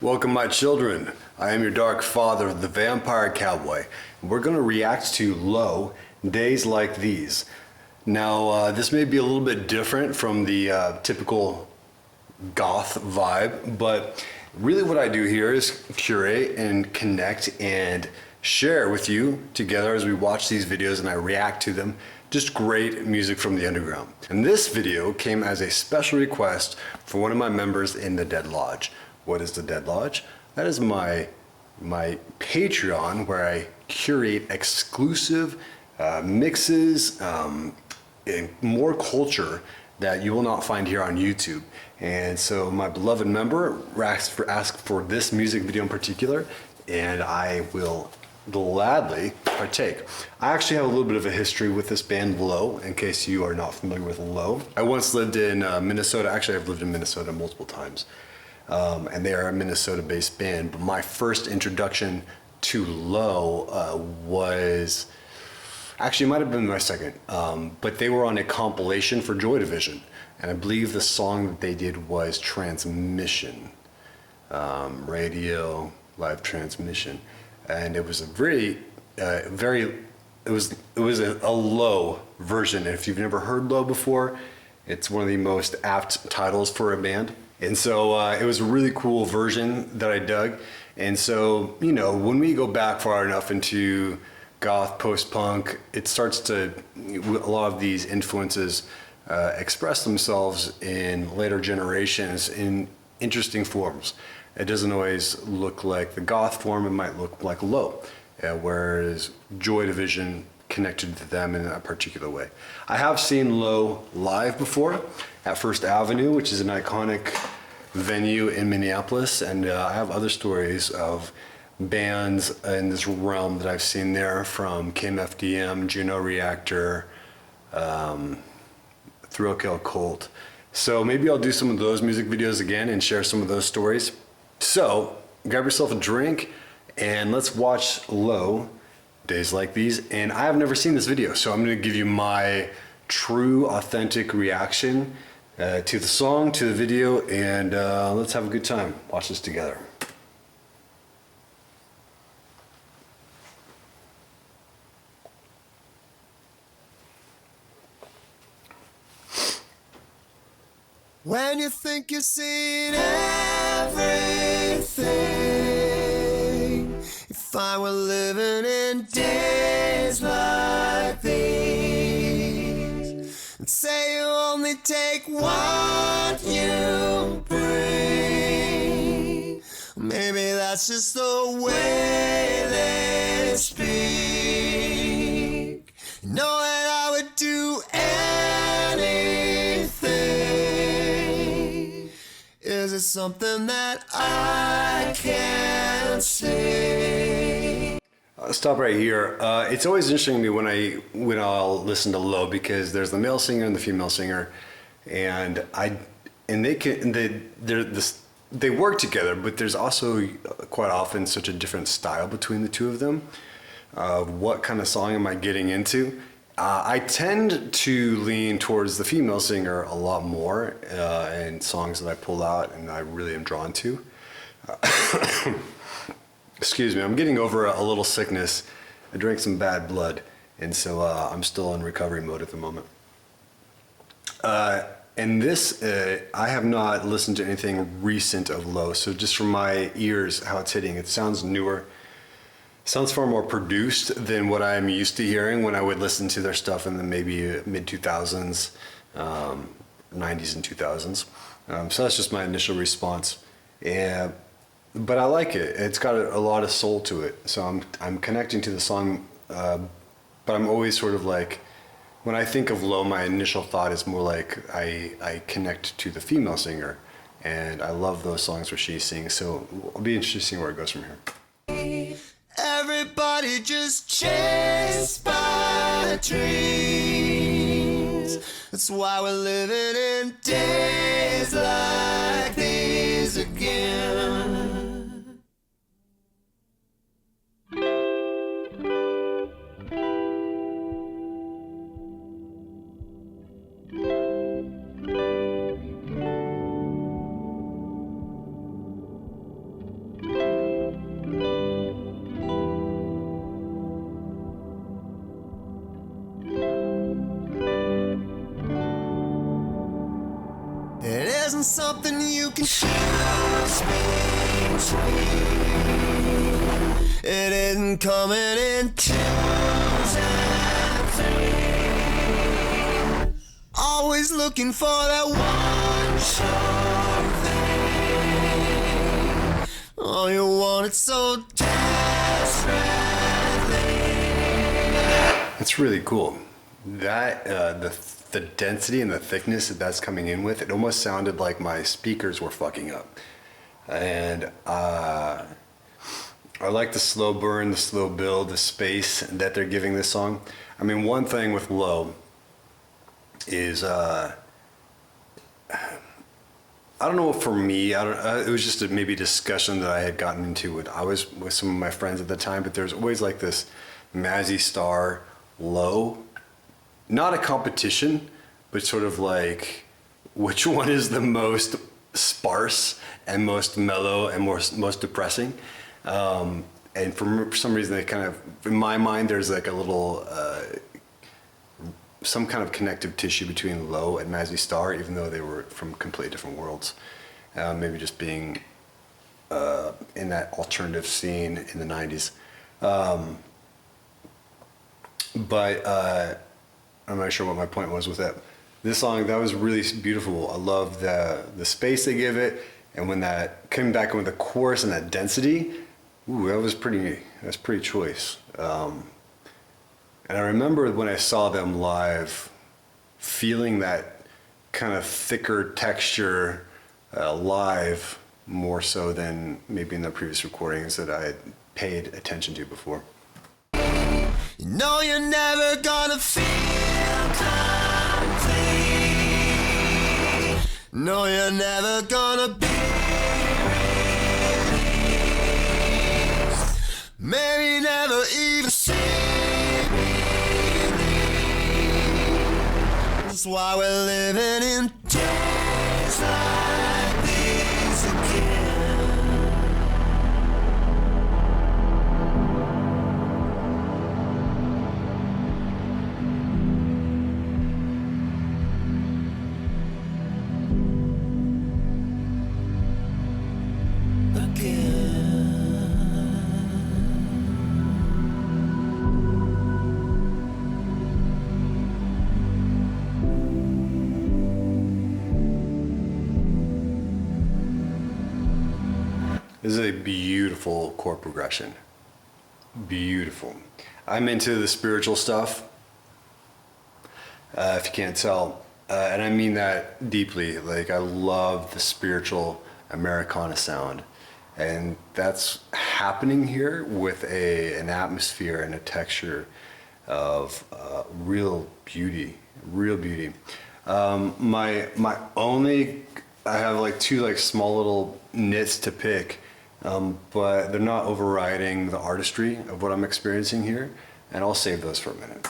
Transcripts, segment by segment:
Welcome, my children. I am your dark father, the vampire cowboy. We're going to react to Low, Days Like These. Now, this may be a little bit different from the typical goth vibe, but really what I do here is curate and connect and share with you together as we watch these videos and I react to them. Just great music from the underground. And this video came as a special request for one of my members in the Dead Lodge. What is the Dead Lodge? That is my Patreon where I curate exclusive mixes and more culture that you will not find here on YouTube. And so my beloved member asked for this music video in particular, and I will gladly partake. I actually have a little bit of a history with this band Low, in case you are not familiar with Low. I once lived in Minnesota. Actually, I've lived in Minnesota multiple times. And they are a Minnesota-based band. But my first introduction to Low was, actually it might have been my second, but they were on a compilation for Joy Division. And I believe the song that they did was Transmission, radio, live transmission. And it was a it was a Low version. And if you've never heard Low before, it's one of the most apt titles for a band. And so it was a really cool version that I dug. And so, you know, when we go back far enough into goth, post-punk, it starts to, a lot of these influences express themselves in later generations in interesting forms. It doesn't always look like the goth form, it might look like Low, whereas Joy Division connected to them in a particular way. I have seen Low live before at First Avenue, which is an iconic venue in Minneapolis, and I have other stories of bands in this realm that I've seen there, from KMFDM, Juno Reactor, Thrill Kill Cult. So maybe I'll do some of those music videos again and share some of those stories. So grab yourself a drink and let's watch Low, Days Like These. And I have never seen this video, so I'm going to give you my true, authentic reaction to the song, to the video, and let's have a good time. Watch this together. When you think you've seen everything, if I were living in days like these, and say you only take what you bring, maybe that's just the way they speak. You know that I would do anything. Is it something that I can't see? I'll stop right here. It's always interesting to me when I'll listen to Low, because there's the male singer and the female singer, and they work together, but there's also quite often such a different style between the two of them. What kind of song am I getting into? I tend to lean towards the female singer a lot more in songs that I pull out and I really am drawn to. Excuse me, I'm getting over a little sickness. I drank some bad blood, and so I'm still in recovery mode at the moment. And this, I have not listened to anything recent of Low, so just from my ears, how it's hitting, it sounds newer. Sounds far more produced than what I'm used to hearing when I would listen to their stuff in the maybe mid-2000s, 90s and 2000s. So that's just my initial response. But I like it. It's got a lot of soul to it. So I'm connecting to the song, but I'm always sort of like, when I think of Low, my initial thought is more like I connect to the female singer, and I love those songs where she sings. So it'll be interesting where it goes from here. Everybody just chased by dreams. That's why we're living in days like these again. isn't something you can choose between. It isn't coming in twos and threes. Always looking for that one sure thing. Oh, you want it so desperately. It's really cool. That the density and the thickness that's coming in with, it almost sounded like my speakers were fucking up. And I like the slow burn, the slow build, the space that they're giving this song. I mean, one thing with Low is I don't know, for me, it was just maybe a discussion that I had gotten into with some of my friends at the time, but there's always like this Mazzy Star Low, not a competition, but sort of like which one is the most sparse and most mellow and most depressing. And for some reason, they kind of, in my mind, there's like a little, some kind of connective tissue between Low and Mazzy Star, even though they were from completely different worlds. Maybe just being in that alternative scene in the 90s. But I'm not sure what my point was with that. This song, that was really beautiful. I love the space they give it, and when that came back with the chorus and that density, ooh, that was pretty choice. And I remember when I saw them live, feeling that kind of thicker texture live more so than maybe in the previous recordings that I had paid attention to before. You know you're never gonna feel complete. No, you're never gonna be released. Maybe never even see me. That's why we're living in days like these again. This is a beautiful chord progression. Beautiful. I'm into the spiritual stuff, if you can't tell. And I mean that deeply. Like, I love the spiritual Americana sound. And that's happening here with an atmosphere and a texture of real beauty, real beauty. My only, I have like two like small little nits to pick, but they're not overriding the artistry of what I'm experiencing here, and I'll save those for a minute.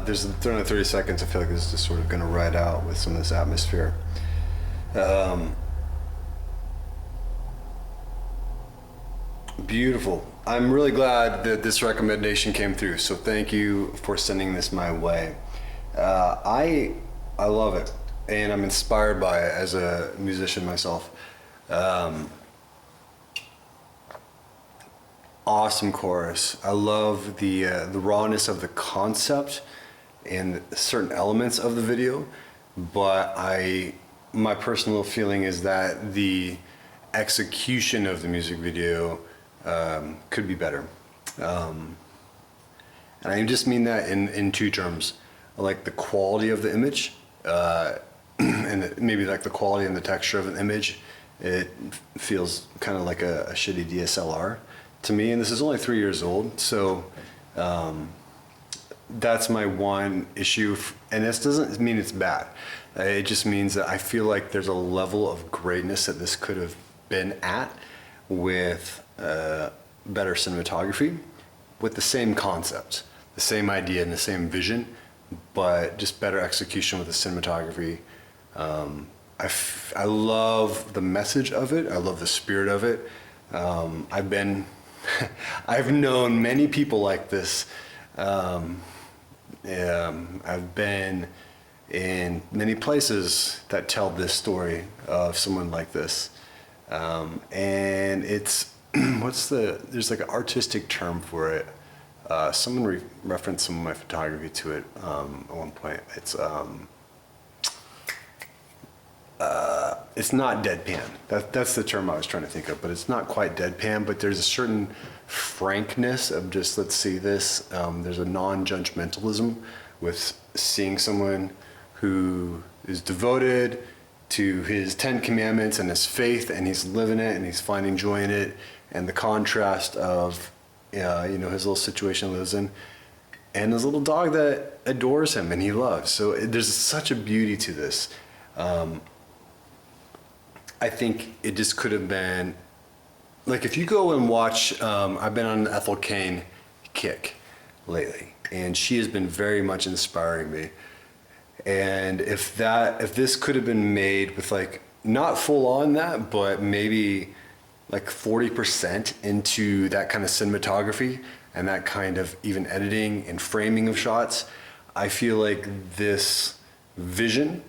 there's only 30 seconds. I feel like this is just sort of going to ride out with some of this atmosphere. Beautiful. I'm really glad that this recommendation came through. So thank you for sending this my way. I love it, and I'm inspired by it as a musician myself. Awesome chorus. I love the rawness of the concept and certain elements of the video, but my personal feeling is that the execution of the music video could be better. And I just mean that in two terms. I like the quality of the image, and maybe like the quality and the texture of an image. It feels kind of like a shitty DSLR to me, and this is only 3 years old, so that's my one issue. And this doesn't mean it's bad. It just means that I feel like there's a level of greatness that this could have been at with better cinematography, with the same concept, the same idea and the same vision, but just better execution with the cinematography. I love the message of it. I love the spirit of it. I've known many people like this. I've been in many places that tell this story of someone like this. And it's, there's like an artistic term for it. Someone referenced some of my photography to it at one point. It's not deadpan. That's the term I was trying to think of, but it's not quite deadpan, but there's a certain frankness of just, let's see this. There's a non-judgmentalism with seeing someone who is devoted to his 10 commandments and his faith, and he's living it and he's finding joy in it, and the contrast of his little situation he lives in, and his little dog that adores him and he loves. So there's such a beauty to this. I think it just could have been, like, if you go and watch, I've been on an Ethel Cain kick lately, and she has been very much inspiring me. And if this could have been made with, like, not full on that, but maybe like 40% into that kind of cinematography and that kind of even editing and framing of shots, I feel like this vision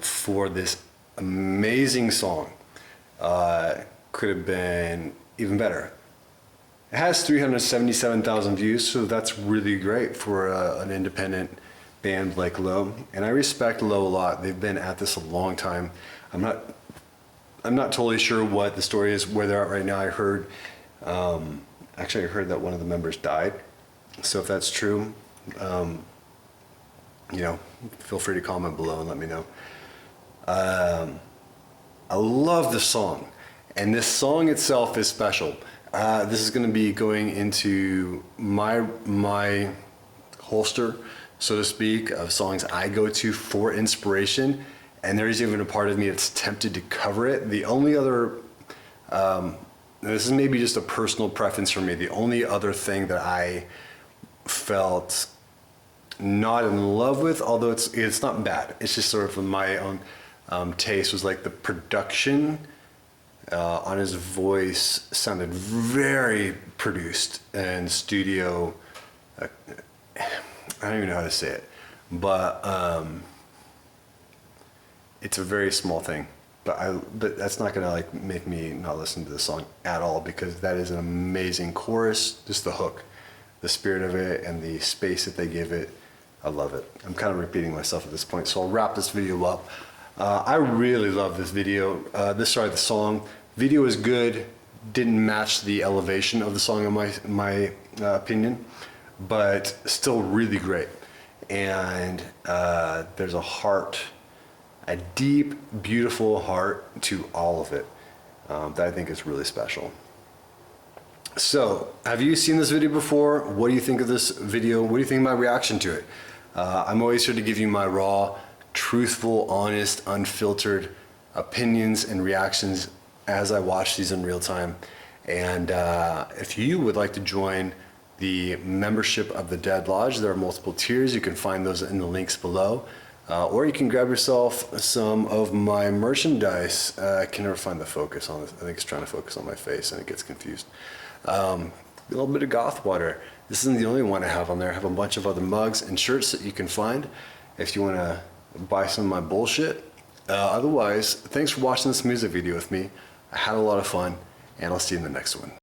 for this amazing song could have been even better. It has 377,000 views, so that's really great for an independent band like Low, and I respect Low a lot. They've been at this a long time. I'm not totally sure what the story is, where they're at right now. I heard that one of the members died, so if that's true, feel free to comment below and let me know. I love the song, and this song itself is special. This is going to be going into my holster, so to speak, of songs I go to for inspiration, and there's even a part of me that's tempted to cover it. The only other, this is maybe just a personal preference for me, the only other thing that I felt not in love with, although it's not bad, it's just sort of my own taste, was like the production on his voice sounded very produced and studio. I don't even know how to say it, but it's a very small thing. But that's not gonna like make me not listen to the song at all, because that is an amazing chorus. Just the hook, the spirit of it, and the space that they give it. I love it. I'm kind of repeating myself at this point, so I'll wrap this video up. I really love this video. The song. Video is good. Didn't match the elevation of the song in my opinion, but still really great. And there's a heart, a deep, beautiful heart to all of it that I think is really special. So, have you seen this video before? What do you think of this video? What do you think of my reaction to it? I'm always here to give you my raw, truthful, honest, unfiltered opinions and reactions as I watch these in real time. And if you would like to join the membership of the Dead Lodge. There are multiple tiers. You can find those in the links below. Or you can grab yourself some of my merchandise. I can never find the focus on this. I think it's trying to focus on my face and it gets confused. A little bit of Goth Water. This isn't the only one I have on there. I have a bunch of other mugs and shirts that you can find if you want to buy some of my bullshit. Otherwise, thanks for watching this music video with me. I had a lot of fun, and I'll see you in the next one.